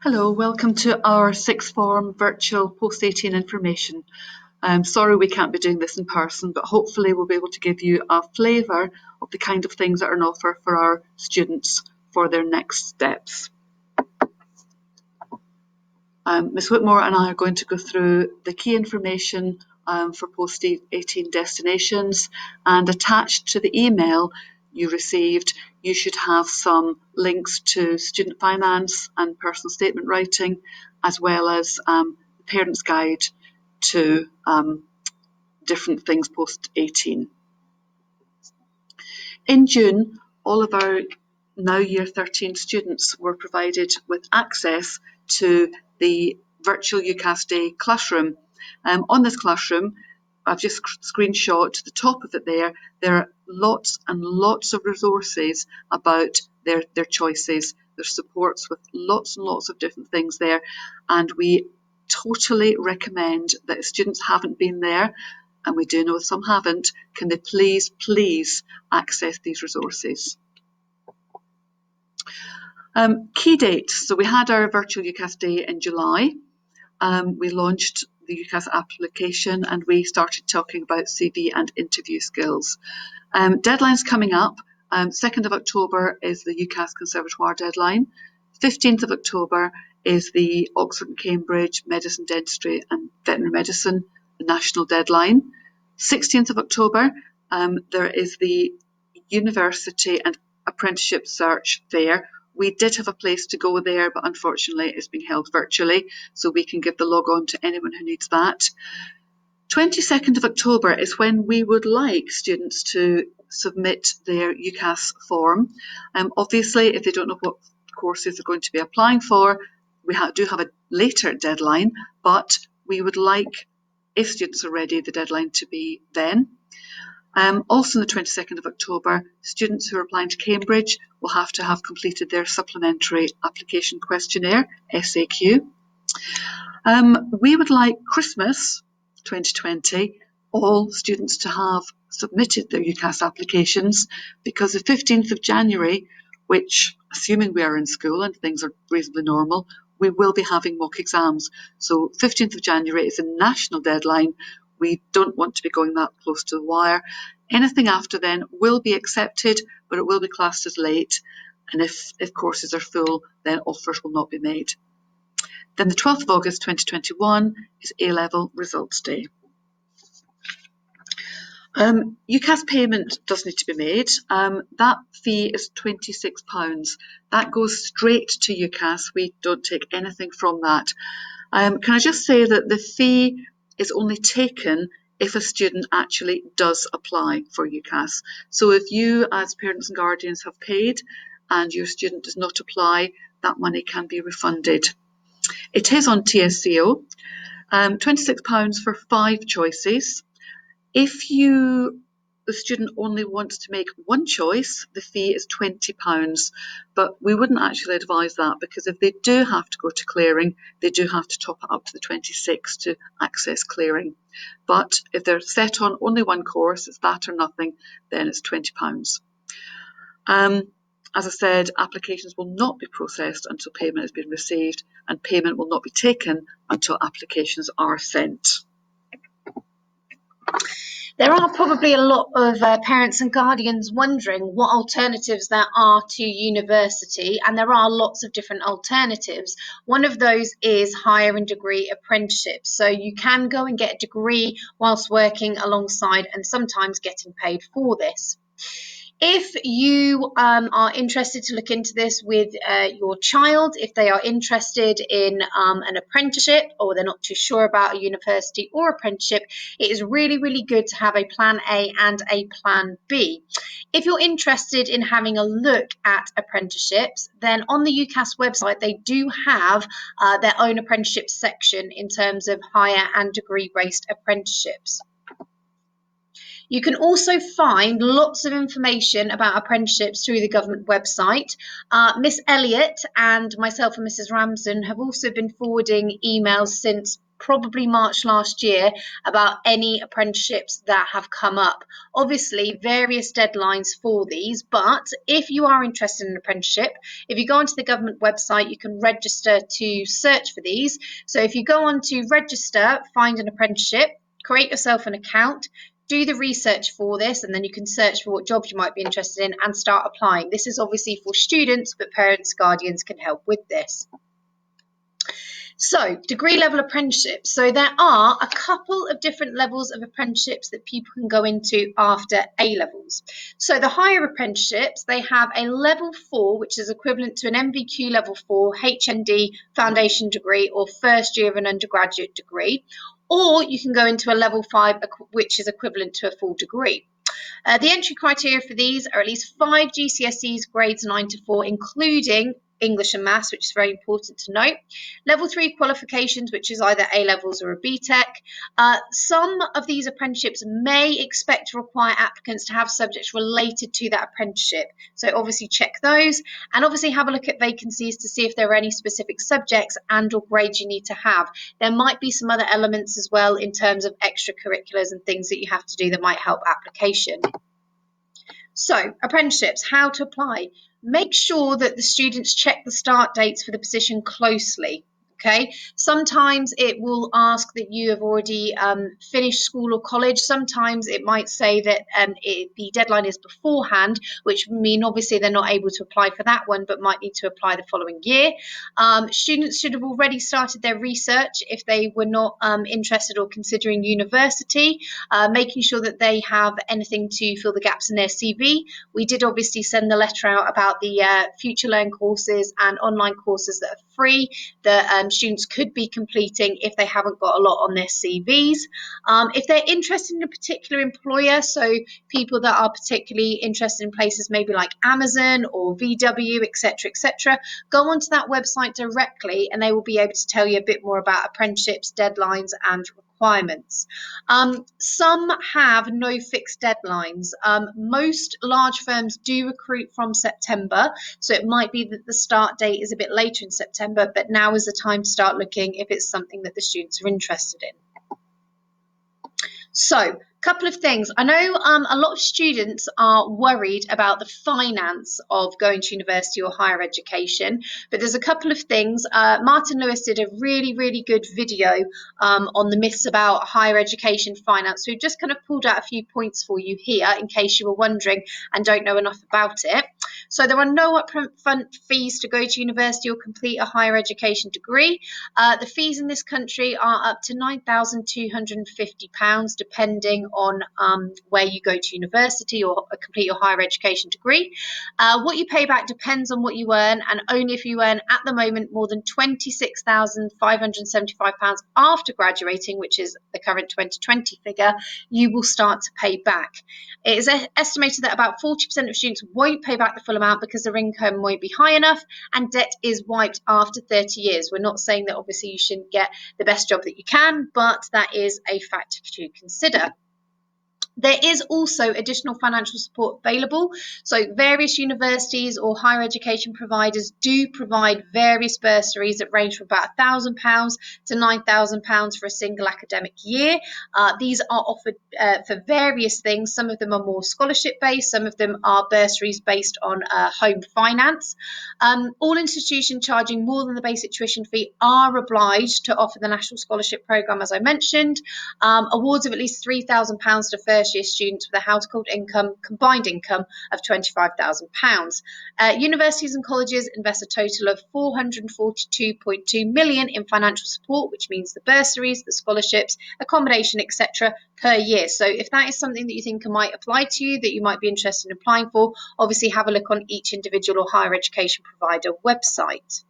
Hello, welcome to our sixth form virtual post-18 information. I'm sorry we can't be doing this in person, but hopefully we'll be able to give you a flavour of the kind of things that are on offer for our students for their next steps. Ms Whitmore and I are going to go through the key information for post-18 destinations, and attached to the email you received, you should have some links to student finance and personal statement writing, as well as the parent's guide to different things post-18. In June, all of our now Year 13 students were provided with access to the virtual UCAS Day classroom. On this classroom, I've just screenshot the top of it there. There are lots and lots of resources about their choices. There's supports with lots and lots of different things there, and we totally recommend that if students haven't been there, and we do know some haven't, can they please access these resources. Key dates. So we had our virtual UCAS Day in July. We launched the UCAS application and we started talking about CV and interview skills. Deadlines coming up. 2nd of October is the UCAS Conservatoire deadline. 15th of October is the Oxford and Cambridge Medicine, Dentistry and Veterinary Medicine, the national deadline. 16th of October, there is the University and Apprenticeship Search Fair. We did have a place to go there, but unfortunately it's being held virtually, so we can give the log on to anyone who needs that. 22nd of October is when we would like students to submit their UCAS form. Obviously, if they don't know what courses they're going to be applying for, we do have a later deadline, but we would like, if students are ready, the deadline to be then. Also on the 22nd of October, students who are applying to Cambridge will have to have completed their supplementary application questionnaire, SAQ. We would like Christmas 2020, all students to have submitted their UCAS applications, because the 15th of January, which, assuming we are in school and things are reasonably normal, we will be having mock exams. So 15th of January is a national deadline. We don't want to be going that close to the wire. Anything after then will be accepted, but it will be classed as late. And if courses are full, then offers will not be made. Then the 12th of August 2021 is A-level results day. UCAS payment does need to be made. That fee is £26. That goes straight to UCAS. We don't take anything from that. Can I just say that the fee is only taken if a student actually does apply for UCAS. So if you as parents and guardians have paid and your student does not apply, that money can be refunded. It is on TSCO, £26 for 5 choices. If the student only wants to make one choice, the fee is £20, but we wouldn't actually advise that, because if they do have to go to clearing, they do have to top it up to the 26 to access clearing. But if they're set on only one course, it's that or nothing, then it's £20. As I said, applications will not be processed until payment has been received, and payment will not be taken until applications are sent. There are probably a lot of parents and guardians wondering what alternatives there are to university, and there are lots of different alternatives. One of those is higher in degree apprenticeships. So you can go and get a degree whilst working alongside and sometimes getting paid for this. If you are interested to look into this with your child, if they are interested in an apprenticeship, or they're not too sure about a university or apprenticeship, it is really, really good to have a plan A and a plan B. If you're interested in having a look at apprenticeships, then on the UCAS website, they do have their own apprenticeship section in terms of higher and degree-based apprenticeships. You can also find lots of information about apprenticeships through the government website. Miss Elliott and myself and Mrs. Ramsden have also been forwarding emails since probably March last year, about any apprenticeships that have come up. Obviously, various deadlines for these, but if you are interested in an apprenticeship, if you go onto the government website, you can register to search for these. So if you go on to register, find an apprenticeship, create yourself an account, do the research for this, and then you can search for what jobs you might be interested in and start applying. This is obviously for students, but parents, guardians can help with this. So, degree level apprenticeships. So there are a couple of different levels of apprenticeships that people can go into after A levels. So the higher apprenticeships, they have a level 4, which is equivalent to an MVQ level 4 HND foundation degree or first year of an undergraduate degree, or you can go into a level 5, which is equivalent to a full degree. The entry criteria for these are at least 5 GCSEs grades 9 to 4, including English and Maths, which is very important to note. Level 3 qualifications, which is either A levels or a BTEC. Some of these apprenticeships may expect to require applicants to have subjects related to that apprenticeship. So obviously check those, and obviously have a look at vacancies to see if there are any specific subjects and or grades you need to have. There might be some other elements as well in terms of extracurriculars and things that you have to do that might help application. So, apprenticeships, how to apply. Make sure that the students check the start dates for the position closely. Okay, sometimes it will ask that you have already finished school or college. Sometimes it might say that the deadline is beforehand, which mean obviously they're not able to apply for that one, but might need to apply the following year. Students should have already started their research if they were not interested or considering university, making sure that they have anything to fill the gaps in their CV. We did obviously send the letter out about the Future Learn courses and online courses that are free that students could be completing if they haven't got a lot on their CVs. If they're interested in a particular employer, so people that are particularly interested in places maybe like Amazon or VW, etc., go onto that website directly and they will be able to tell you a bit more about apprenticeships, deadlines and requirements. Some have no fixed deadlines. Most large firms do recruit from September, so it might be that the start date is a bit later in September, but now is the time to start looking if it's something that the students are interested in. So, couple of things. I know a lot of students are worried about the finance of going to university or higher education, but there's a couple of things. Martin Lewis did a really good video on the myths about higher education finance. So we've just kind of pulled out a few points for you here in case you were wondering and don't know enough about it. So there are no upfront fees to go to university or complete a higher education degree. The fees in this country are up to £9,250 depending on where you go to university or complete your higher education degree. What you pay back depends on what you earn, and only if you earn at the moment more than £26,575 after graduating, which is the current 2020 figure, you will start to pay back. It is estimated that about 40% of students won't pay back the full amount because their income won't be high enough, and debt is wiped after 30 years. We're not saying that obviously you shouldn't get the best job that you can, but that is a factor to consider. There is also additional financial support available. So various universities or higher education providers do provide various bursaries that range from about £1,000 to £9,000 for a single academic year. These are offered for various things. Some of them are more scholarship based, some of them are bursaries based on home finance. All institutions charging more than the basic tuition fee are obliged to offer the National Scholarship Programme, as I mentioned. Awards of at least £3,000 to first year students with a household income, combined income of £25,000. Universities and colleges invest a total of £442.2 million in financial support, which means the bursaries, the scholarships, accommodation, etc. per year. So if that is something that you think might apply to you, that you might be interested in applying for, obviously have a look on each individual or higher education provider website.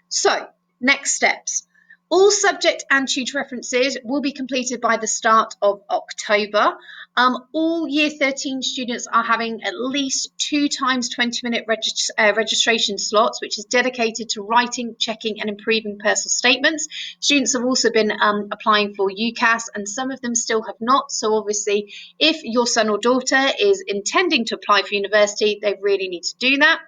So, next steps. All subject and tutor references will be completed by the start of October. All Year 13 students are having at least 2 times 20-minute registration slots, which is dedicated to writing, checking and improving personal statements. Students have also been applying for UCAS, and some of them still have not. So obviously, if your son or daughter is intending to apply for university, they really need to do that.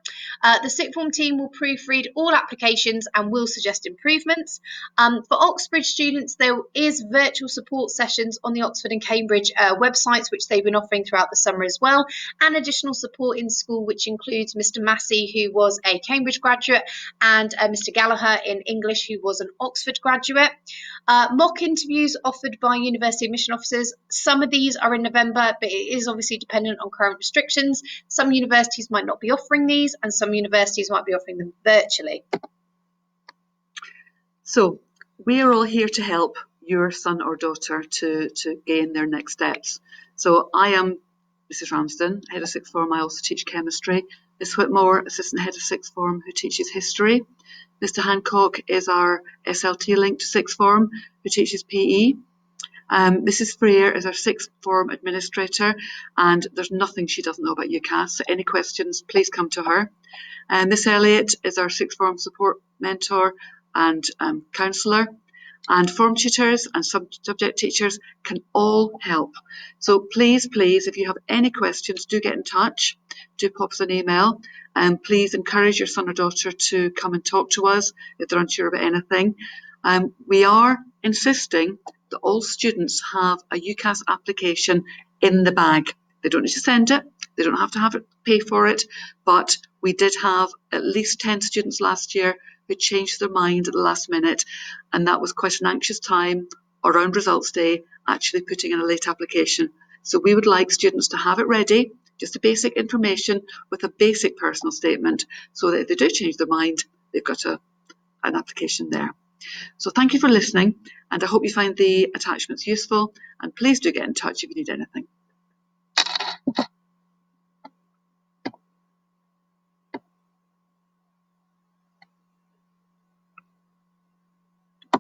The sixth form team will proofread all applications and will suggest improvements. For Oxbridge students, there is virtual support sessions on the Oxford and Cambridge websites, which they've been offering throughout the summer as well, and additional support in school, which includes Mr. Massey, who was a Cambridge graduate, and Mr. Gallagher in English, who was an Oxford graduate. Mock interviews offered by university admission officers. Some of these are in November, but it is obviously dependent on current restrictions. Some universities might not be offering these, and some universities might be offering them virtually. So we are all here to help your son or daughter to gain their next steps. So I am Mrs. Ramsden, Head of Sixth Form. I also teach chemistry. Ms. Whitmore, Assistant Head of Sixth Form, who teaches history. Mr. Hancock is our SLT link to Sixth Form, who teaches PE. Mrs. Freer is our Sixth Form Administrator, and there's nothing she doesn't know about UCAS. So any questions, please come to her. Miss Elliott is our Sixth Form Support Mentor and counsellor, and form tutors and subject teachers can all help. So please, if you have any questions, do get in touch, do pop us an email, and please encourage your son or daughter to come and talk to us if they're unsure about anything. We are insisting that all students have a UCAS application in the bag. They don't need to send it, they don't have to pay for it, but we did have at least 10 students last year who changed their mind at the last minute, and that was quite an anxious time around results day, actually putting in a late application. So we would like students to have it ready, just a basic information with a basic personal statement, so that if they do change their mind, they've got an application there. So thank you for listening, and I hope you find the attachments useful, and please do get in touch if you need anything.